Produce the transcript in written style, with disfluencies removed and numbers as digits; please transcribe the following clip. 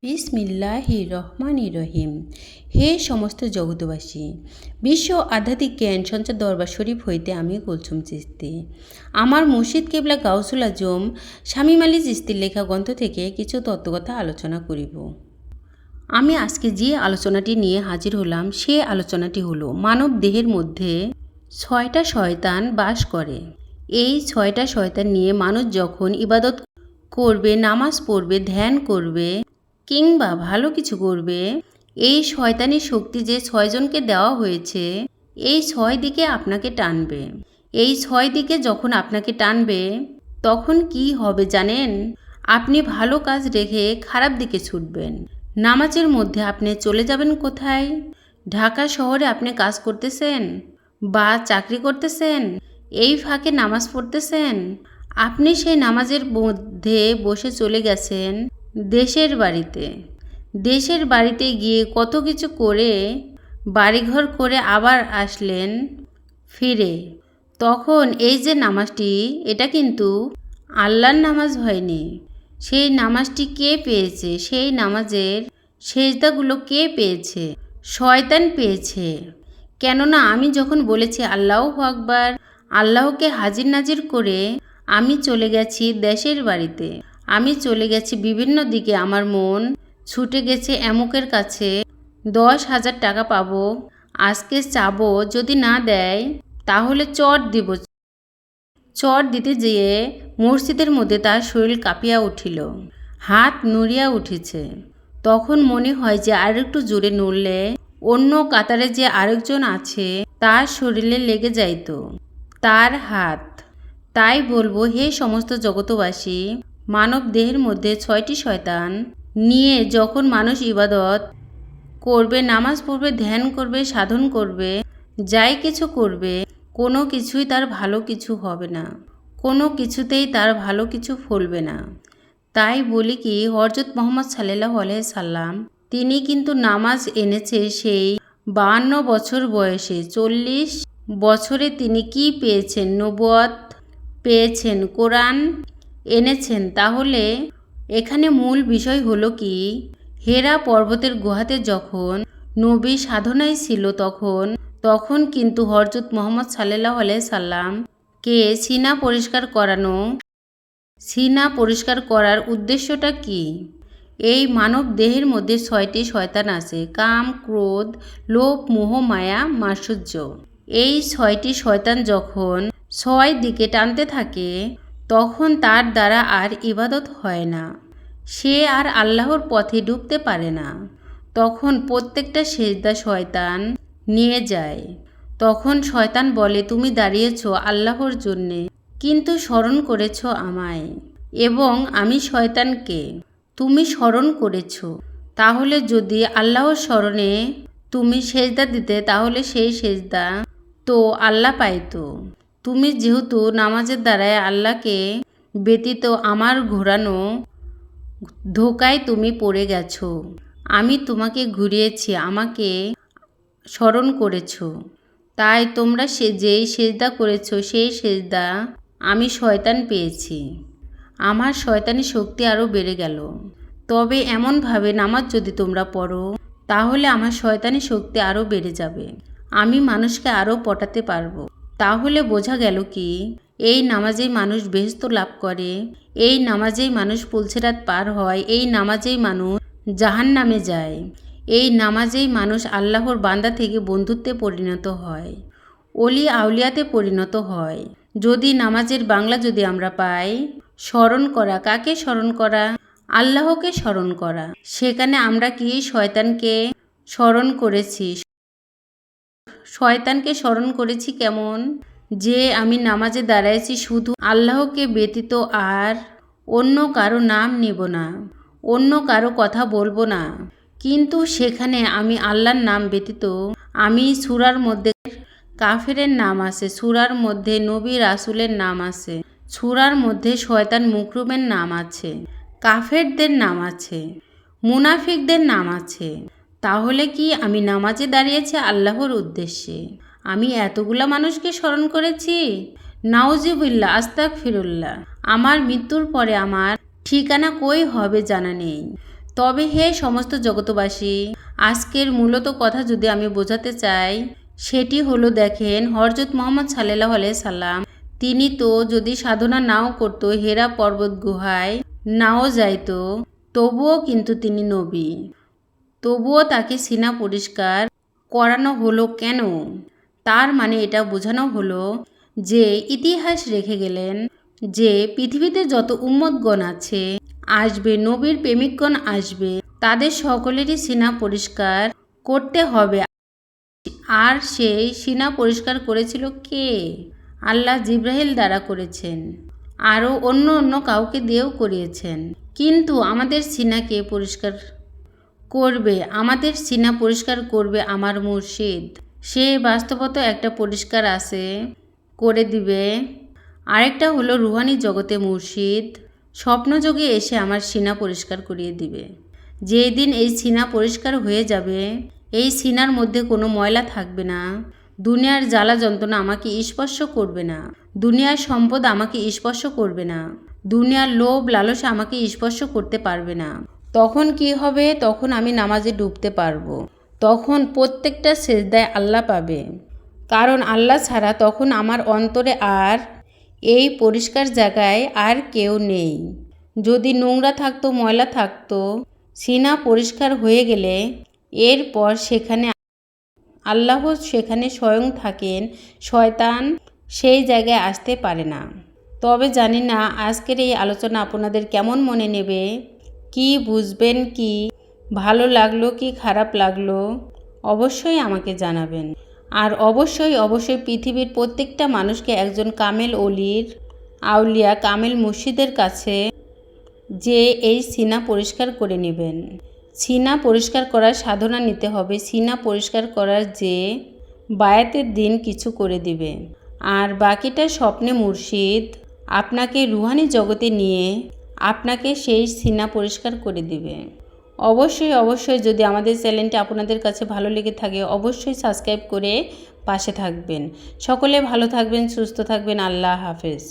বিসমিল্লাহির রহমানির রহিম। হে সমস্ত জগতবাসী, বিশ্ব আধ্যাত্মিক জ্ঞান সঞ্চার দরবার শরীফ হইতে আমি কুলসুম চিস্তি আমার মুর্শিদ কেবলা গাউসুল আজম শামীম আলী চিস্তির লেখা গ্রন্থ থেকে কিছু তত্ত্বকথা আলোচনা করিব। আমি আজকে যে আলোচনাটি নিয়ে হাজির হলাম সে আলোচনাটি হলো মানব দেহের মধ্যে 6টা শয়তান বাস করে। এই 6টা শয়তান নিয়ে মানুষ যখন ইবাদত করবে, নামাজ পড়বে, ধ্যান করবে কিংবা ভালো কিছু করবে, এই শয়তানি শক্তি যে 6 জনকে দেওয়া হয়েছে এই 6 দিকে আপনাকে টানবে। এই 6 দিকে যখন আপনাকে টানবে তখন কি হবে জানেন? আপনি ভালো কাজ রেখে খারাপ দিকে ছুটবেন। নামাজের মধ্যে আপনি চলে যাবেন কোথায়? ঢাকা শহরে আপনি কাজ করতেছেন বা চাকরি করতেছেন, এই ফাঁকে নামাজ পড়তেছেন, আপনি সেই নামাজের মধ্যে বসে চলে গেছেন দেশের বাড়িতে। দেশের বাড়িতে গিয়ে কত কিছু করে বাড়িঘর করে আবার আসলেন ফিরে। তখন এই যে নামাজটি, এটা কিন্তু আল্লাহর নামাজ হয়নি। সেই নামাজটি কে পেয়েছে? সেই নামাজের সেজদাগুলো কে পেয়েছে? শয়তান পেয়েছে। কেননা আমি যখন বলেছি আল্লাহু আকবার, আল্লাহকে হাজির নাজির করে আমি চলে গেছি দেশের বাড়িতে, আমি চলে গেছি বিভিন্ন দিকে, আমার মন ছুটে গেছে এমুকের কাছে, 10,000 টাকা পাবো, আজকে চাবো, যদি না দেয় তাহলে চট দিব। চট দিতে যেয়ে মসজিদের মধ্যে তার শরীর কাঁপিয়া উঠিল, হাত নড়িয়া উঠেছে। তখন মনে হয় যে আরেকটু জোরে নড়লে অন্য কাতারে যে আরেকজন আছে তার শরীরে লেগে যাইত তার হাত। তাই বলবো, হে সমস্ত জগতবাসী, মানব দেহের মধ্যে 6টি শয়তান নিয়ে যখন মানুষ ইবাদত করবে, নামাজ পড়বে, ধ্যান করবে, সাধন করবে, যাই কিছু করবে, কোনো কিছুই তার ভালো কিছু হবে না, কোনো কিছুতেই তার ভালো কিছু ফলবে না। তাই বলি কি, হযরত মুহাম্মদ সাল্লাল্লাহু আলাইহি সাল্লাম তিনি কিন্তু নামাজ এনেছে সেই 52 বছর বয়সে। 40 বছরে তিনি কি পেয়েছেন? নবুয়ত পেয়েছেন, কোরআন এনেছেন। তাহলে এখানে মূল বিষয় হলো কি, হেরা পর্বতের গুহাতে যখন নবী সাধনায় ছিল তখন কিন্তু হযরত মুহাম্মদ সাল্লাল্লাহু আলাইহি সাল্লামকে সিনা পরিষ্কার করানো। সিনা পরিষ্কার করার উদ্দেশ্যটা কি? এই মানব দেহের মধ্যে 6টি শয়তান আছে, কাম, ক্রোধ, লোভ, মোহ, মায়া, মাৎসর্য। এই 6টি শয়তান যখন 6 দিকে টানতে থাকে তখন তার দ্বারা আর ইবাদত হয় না, সে আর আল্লাহর পথে ঢুকতে পারে না। তখন প্রত্যেকটা সেজদা শয়তান নিয়ে যায়। তখন শয়তান বলে, তুমি দাঁড়িয়েছ আল্লাহর জন্যে, কিন্তু স্মরণ করেছ আমায় এবং আমি শয়তানকে। তুমি স্মরণ করেছ, তাহলে যদি আল্লাহর স্মরণে তুমি সেজদা দিতে তাহলে সেই সেজদা তো আল্লাহ পাইতো। তুমি যেহেতু নামাজের দ্বারায় আল্লাহকে ব্যতীত আমার ঘোরানো ধোকায় তুমি পড়ে গেছো, আমি তোমাকে ঘুরিয়েছি, আমাকে স্মরণ করেছ, তাই তোমরা যেই সেজদা করেছ সেই সেজদা আমি শয়তান পেয়েছি। আমার শয়তানি শক্তি আরও বেড়ে গেল। তবে এমনভাবে নামাজ যদি তোমরা পড়ো তাহলে আমার শয়তানি শক্তি আরও বেড়ে যাবে, আমি মানুষকে আরও পটাতে পারবো। তাহলে বোঝা গেল কি, এই নামাজেই মানুষ বেহেশত লাভ করে, এই নামাজেই মানুষ পুলসিরাত পার হয়, এই নামাজেই মানুষ জাহান্নামে যায়, এই নামাজেই মানুষ আল্লাহর বান্দা থেকে বন্ধুত্বে পরিণত হয়, ওলি আউলিয়াতে পরিণত হয়। যদি নামাজের বাংলা যদি আমরা পাই, স্মরণ করা, কাকে স্মরণ করা? আল্লাহকে স্মরণ করা। সেখানে আমরা কি শয়তানকে স্মরণ করেছি? শয়তানকে স্মরণ করেছি কেমন? যে আমি নামাজে দাঁড়াইছি শুধু আল্লাহকে ব্যতীত আর অন্য কারো নাম নেব না, অন্য কারো কথা বলবো না। কিন্তু সেখানে আমি আল্লাহর নাম ব্যতীত, আমি সূরার মধ্যে কাফেরের নাম আছে, সূরার মধ্যে নবী রাসূলের নাম আছে, সূরার মধ্যে শয়তান মুকরুমের নাম আছে, কাফেরদের নাম আছে, মুনাফিকদের নাম আছে। তাহলে কি আমি নামাজে দাঁড়িয়েছি আল্লাহর উদ্দেশ্যে? আমি এতগুলা মানুষকে স্মরণ করেছি? নাউজুবিল্লাহ, আস্তাগফিরুল্লাহ। আমার মৃত্যুর পরে আমার ঠিকানা কই হবে জানা নেই। তবে হে সমস্ত জগতবাসী, আজকের মূলত কথা যদি আমি বোঝাতে চাই, সেটি হলো দেখেন, হযরত মুহাম্মদ সাল্লাল্লাহু আলাইহি সাল্লাম তিনি তো যদি সাধনা নাও করতো, হেরা পর্বত গুহায় নাও যাইতো, তবুও কিন্তু তিনি নবী। তবুও তাকে সিনা পরিষ্কার করানো হলো কেন? তার মানে এটা বোঝানো হলো যে ইতিহাস রেখে গেলেন যে পৃথিবীতে যত উম্মতগণ আছে, আসবে, নবীর প্রেমিকগণ আসবে, তাদের সকলেরই সিনা পরিষ্কার করতে হবে। আর সেই সিনা পরিষ্কার করেছিল কে? আল্লাহ জিব্রাইল দ্বারা করেছেন, আরও অন্য অন্য কাউকে দিয়েও করিয়েছেন। কিন্তু আমাদের সিনাকে পরিষ্কার করবে, আমাদের সিনা পরিষ্কার করবে আমার মুর্শিদ। সে বাস্তবত একটা পরিষ্কার আছে, করে দিবে। আরেকটা হলো রুহানি জগতে মুর্শিদ স্বপ্নযোগে এসে আমার সিনা পরিষ্কার করিয়ে দিবে। যেই দিন এই সিনা পরিষ্কার হয়ে যাবে, এই সিনার মধ্যে কোনো ময়লা থাকবে না, দুনিয়ার জ্বালা যন্ত্রণা আমাকে স্পর্শ করবে না, দুনিয়ার সম্পদ আমাকে স্পর্শ করবে না, দুনিয়ার লোভ লালসা আমাকে স্পর্শ করতে পারবে না। তখন কি হবে? তখন আমি নামাজে ডুবতে পারবো। তখন প্রত্যেকটা সেজদায় আল্লাহ পাবে, কারণ আল্লাহ ছাড়া তখন আমার অন্তরে আর এই পরিষ্কার জায়গায় আর কেউ নেই। যদি নোংরা থাকতো, ময়লা থাকতো, সিনা পরিষ্কার হয়ে গেলে এরপর সেখানে আল্লাহ সেখানে স্বয়ং থাকেন, শয়তান সেই জায়গায় আসতে পারে না। তবে জানি না আজকের এই আলোচনা আপনাদের কেমন মনে নেবে, কি বুঝবেন, কি ভালো লাগলো কি খারাপ লাগলো, অবশ্যই আমাকে জানাবেন। আর অবশ্যই অবশ্যই পৃথিবীর প্রত্যেকটা মানুষকে একজন কামেল অলির, আউলিয়া, কামেল মুর্শিদের কাছে যে এই সিনা পরিষ্কার করে নেবেন। সিনা পরিষ্কার করার সাধনা নিতে হবে, সিনা পরিষ্কার করার যে বায়াতের দিন কিছু করে দিবে। আর বাকিটা স্বপ্নে মুর্শিদ আপনাকে রুহানি জগতে নিয়ে আপনাকে সেই সিনা পরিষ্কার করে দিবে। অবশ্যই অবশ্যই যদি আমাদের চ্যানেলটি আপনাদের কাছে ভালো লেগে থাকে, অবশ্যই সাবস্ক্রাইব করে পাশে থাকবেন। সকলে ভালো থাকবেন, সুস্থ থাকবেন। আল্লাহ হাফেজ।